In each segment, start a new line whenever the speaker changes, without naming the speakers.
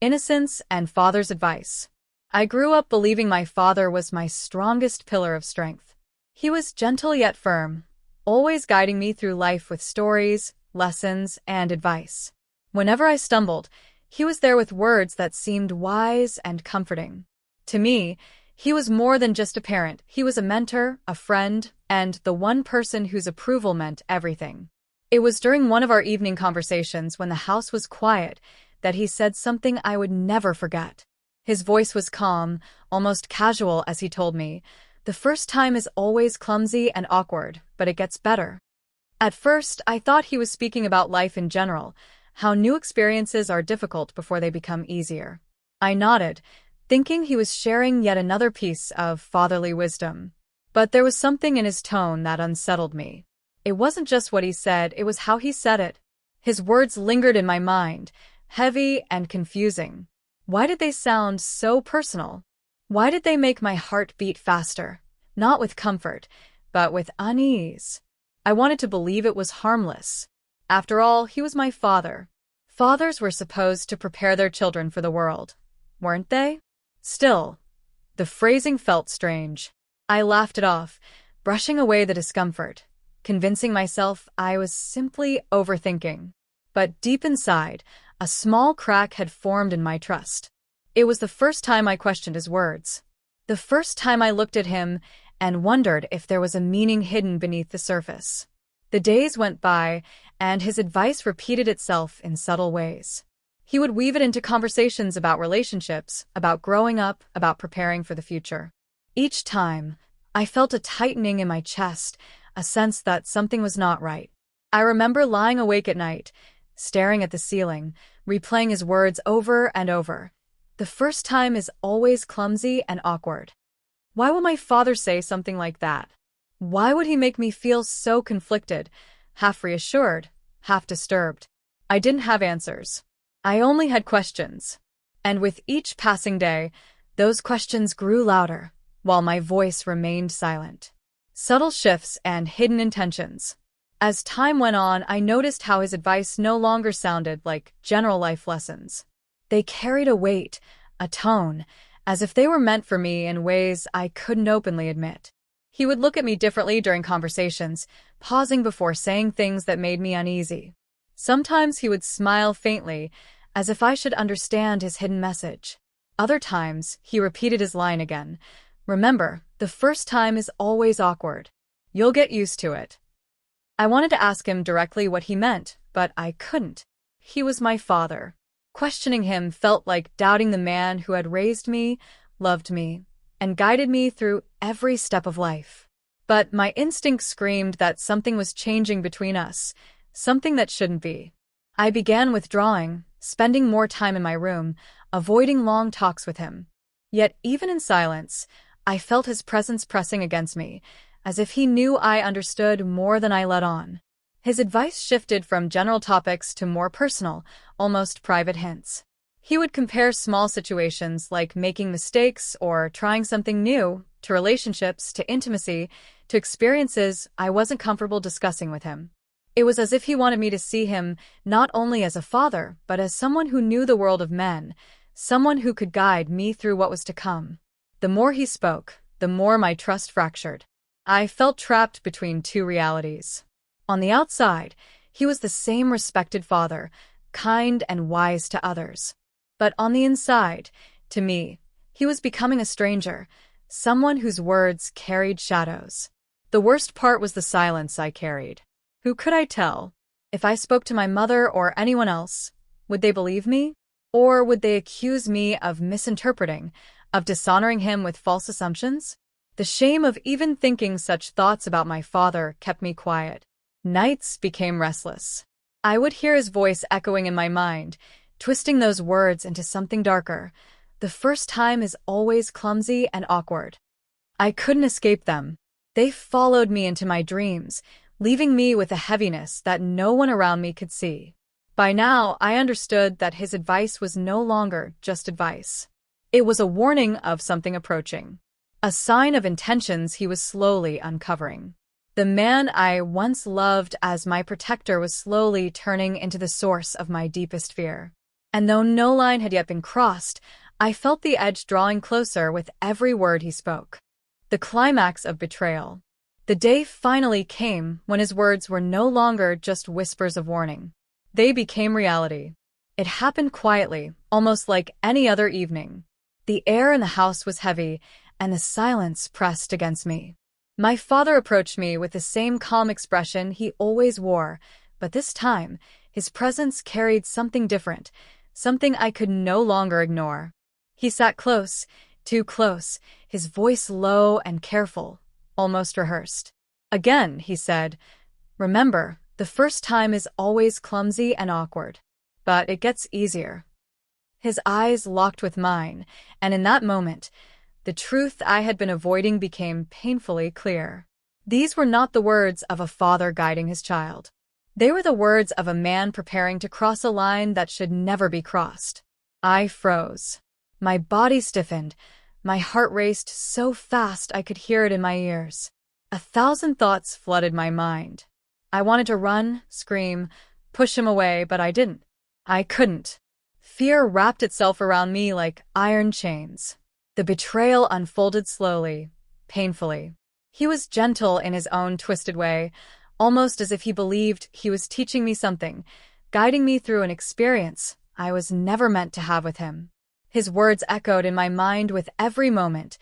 innocence, and father's advice. I grew up believing my father was my strongest pillar of strength. He was gentle yet firm, always guiding me through life with stories, lessons, and advice. Whenever I stumbled, he was there with words that seemed wise and comforting. To me, he was more than just a parent. He was a mentor, a friend, and the one person whose approval meant everything. It was during one of our evening conversations when the house was quiet that he said something I would never forget. His voice was calm, almost casual as he told me, "The first time is always clumsy and awkward, but it gets better." At first, I thought he was speaking about life in general, how new experiences are difficult before they become easier. I nodded, thinking he was sharing yet another piece of fatherly wisdom. But there was something in his tone that unsettled me. It wasn't just what he said, it was how he said it. His words lingered in my mind, heavy and confusing. Why did they sound so personal? Why did they make my heart beat faster? Not with comfort, but with unease. I wanted to believe it was harmless. After all, he was my father. Fathers were supposed to prepare their children for the world, weren't they? Still, the phrasing felt strange. I laughed it off, brushing away the discomfort, convincing myself I was simply overthinking. But deep inside, a small crack had formed in my trust. It was the first time I questioned his words. The first time I looked at him and wondered if there was a meaning hidden beneath the surface. The days went by, and his advice repeated itself in subtle ways. He would weave it into conversations about relationships, about growing up, about preparing for the future. Each time, I felt a tightening in my chest, a sense that something was not right. I remember lying awake at night, staring at the ceiling, replaying his words over and over. The first time is always clumsy and awkward. Why would my father say something like that? Why would he make me feel so conflicted, half reassured, half disturbed? I didn't have answers. I only had questions. And with each passing day, those questions grew louder, while my voice remained silent. Subtle shifts and hidden intentions. As time went on, I noticed how his advice no longer sounded like general life lessons. They carried a weight, a tone, as if they were meant for me in ways I couldn't openly admit. He would look at me differently during conversations, pausing before saying things that made me uneasy. Sometimes he would smile faintly, as if I should understand his hidden message. Other times, he repeated his line again. "Remember, the first time is always awkward. You'll get used to it." I wanted to ask him directly what he meant, but I couldn't. He was my father. Questioning him felt like doubting the man who had raised me, loved me, and guided me through every step of life. But my instinct screamed that something was changing between us, something that shouldn't be. I began withdrawing, spending more time in my room, avoiding long talks with him. Yet even in silence, I felt his presence pressing against me, as if he knew I understood more than I let on. His advice shifted from general topics to more personal, almost private hints. He would compare small situations like making mistakes or trying something new, to relationships, to intimacy, to experiences I wasn't comfortable discussing with him. It was as if he wanted me to see him not only as a father, but as someone who knew the world of men, someone who could guide me through what was to come. The more he spoke, the more my trust fractured. I felt trapped between two realities. On the outside, he was the same respected father, kind and wise to others. But on the inside, to me, he was becoming a stranger, someone whose words carried shadows. The worst part was the silence I carried. Who could I tell? If I spoke to my mother or anyone else, would they believe me? Or would they accuse me of misinterpreting, of dishonoring him with false assumptions? The shame of even thinking such thoughts about my father kept me quiet. Nights became restless. I would hear his voice echoing in my mind, twisting those words into something darker. The first time is always clumsy and awkward. I couldn't escape them. They followed me into my dreams, leaving me with a heaviness that no one around me could see. By now, I understood that his advice was no longer just advice. It was a warning of something approaching, a sign of intentions he was slowly uncovering. The man I once loved as my protector was slowly turning into the source of my deepest fear. And though no line had yet been crossed, I felt the edge drawing closer with every word he spoke. The climax of betrayal. The day finally came when his words were no longer just whispers of warning. They became reality. It happened quietly, almost like any other evening. The air in the house was heavy, and the silence pressed against me. My father approached me with the same calm expression he always wore, but this time, his presence carried something different, something I could no longer ignore. He sat close, too close, his voice low and careful, almost rehearsed. Again, he said, "Remember, the first time is always clumsy and awkward. But it gets easier." His eyes locked with mine, and in that moment, the truth I had been avoiding became painfully clear. These were not the words of a father guiding his child. They were the words of a man preparing to cross a line that should never be crossed. I froze. My body stiffened. My heart raced so fast I could hear it in my ears. 1,000 thoughts flooded my mind. I wanted to run, scream, push him away, but I didn't. I couldn't. Fear wrapped itself around me like iron chains. The betrayal unfolded slowly, painfully. He was gentle in his own twisted way, almost as if he believed he was teaching me something, guiding me through an experience I was never meant to have with him. His words echoed in my mind with every moment,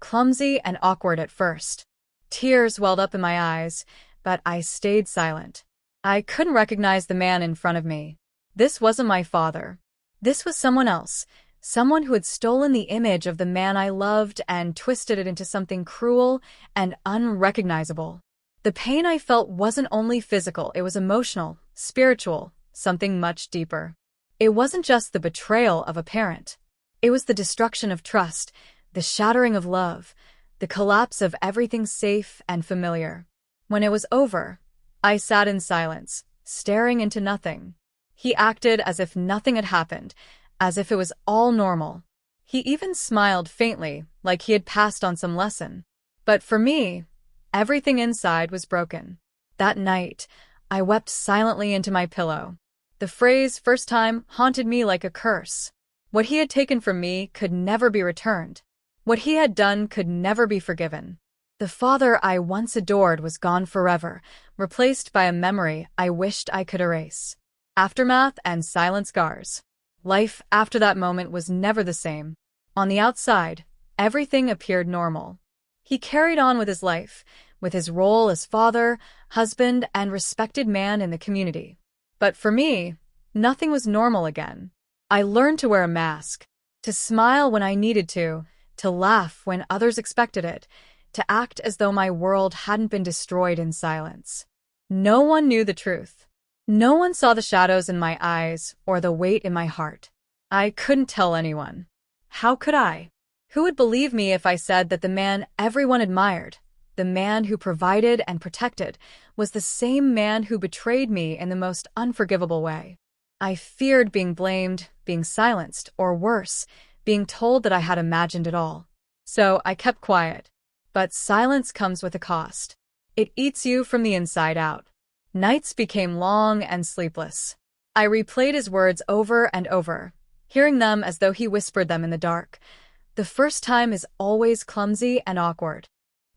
clumsy and awkward at first. Tears welled up in my eyes, but I stayed silent. I couldn't recognize the man in front of me. This wasn't my father. This was someone else, someone who had stolen the image of the man I loved and twisted it into something cruel and unrecognizable. The pain I felt wasn't only physical, it was emotional, spiritual, something much deeper. It wasn't just the betrayal of a parent. It was the destruction of trust, the shattering of love, the collapse of everything safe and familiar. When it was over, I sat in silence, staring into nothing. He acted as if nothing had happened, as if it was all normal. He even smiled faintly, like he had passed on some lesson. But for me, everything inside was broken. That night, I wept silently into my pillow. The phrase "first time" haunted me like a curse. What he had taken from me could never be returned. What he had done could never be forgiven. The father I once adored was gone forever, replaced by a memory I wished I could erase. Aftermath and silent scars. Life after that moment was never the same. On the outside, everything appeared normal. He carried on with his life, with his role as father, husband, and respected man in the community. But for me, nothing was normal again. I learned to wear a mask, to smile when I needed to laugh when others expected it, to act as though my world hadn't been destroyed in silence. No one knew the truth. No one saw the shadows in my eyes or the weight in my heart. I couldn't tell anyone. How could I? Who would believe me if I said that the man everyone admired, the man who provided and protected, was the same man who betrayed me in the most unforgivable way? I feared being blamed, being silenced, or worse, being told that I had imagined it all. So I kept quiet. But silence comes with a cost. It eats you from the inside out. Nights became long and sleepless. I replayed his words over and over, hearing them as though he whispered them in the dark. The first time is always clumsy and awkward.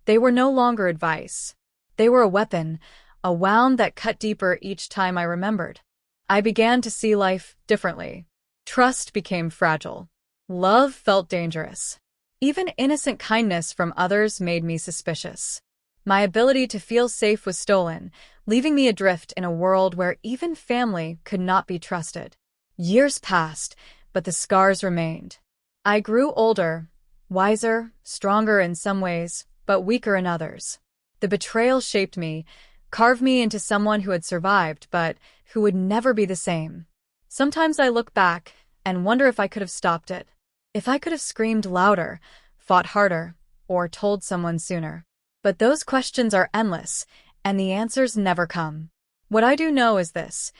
They were no longer advice. They were a weapon, a wound that cut deeper each time I remembered. I began to see life differently. Trust became fragile. Love felt dangerous. Even innocent kindness from others made me suspicious. My ability to feel safe was stolen, leaving me adrift in a world where even family could not be trusted. Years passed, but the scars remained. I grew older, wiser, stronger in some ways, but weaker in others. The betrayal shaped me, carved me into someone who had survived, but who would never be the same. Sometimes I look back and wonder if I could have stopped it. If I could have screamed louder, fought harder, or told someone sooner. But those questions are endless, and the answers never come. What I do know is this: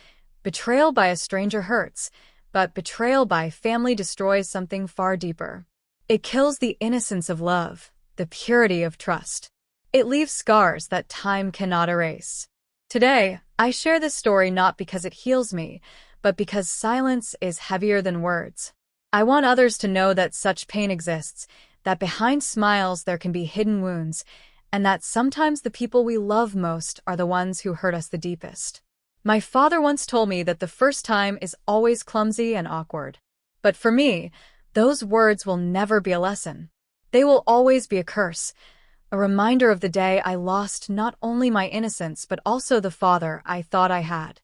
betrayal by a stranger hurts, but betrayal by family destroys something far deeper. It kills the innocence of love, the purity of trust. It leaves scars that time cannot erase. Today, I share this story not because it heals me, but because silence is heavier than words. I want others to know that such pain exists, that behind smiles there can be hidden wounds, and that sometimes the people we love most are the ones who hurt us the deepest. My father once told me that the first time is always clumsy and awkward. But for me, those words will never be a lesson. They will always be a curse, a reminder of the day I lost not only my innocence but also the father I thought I had.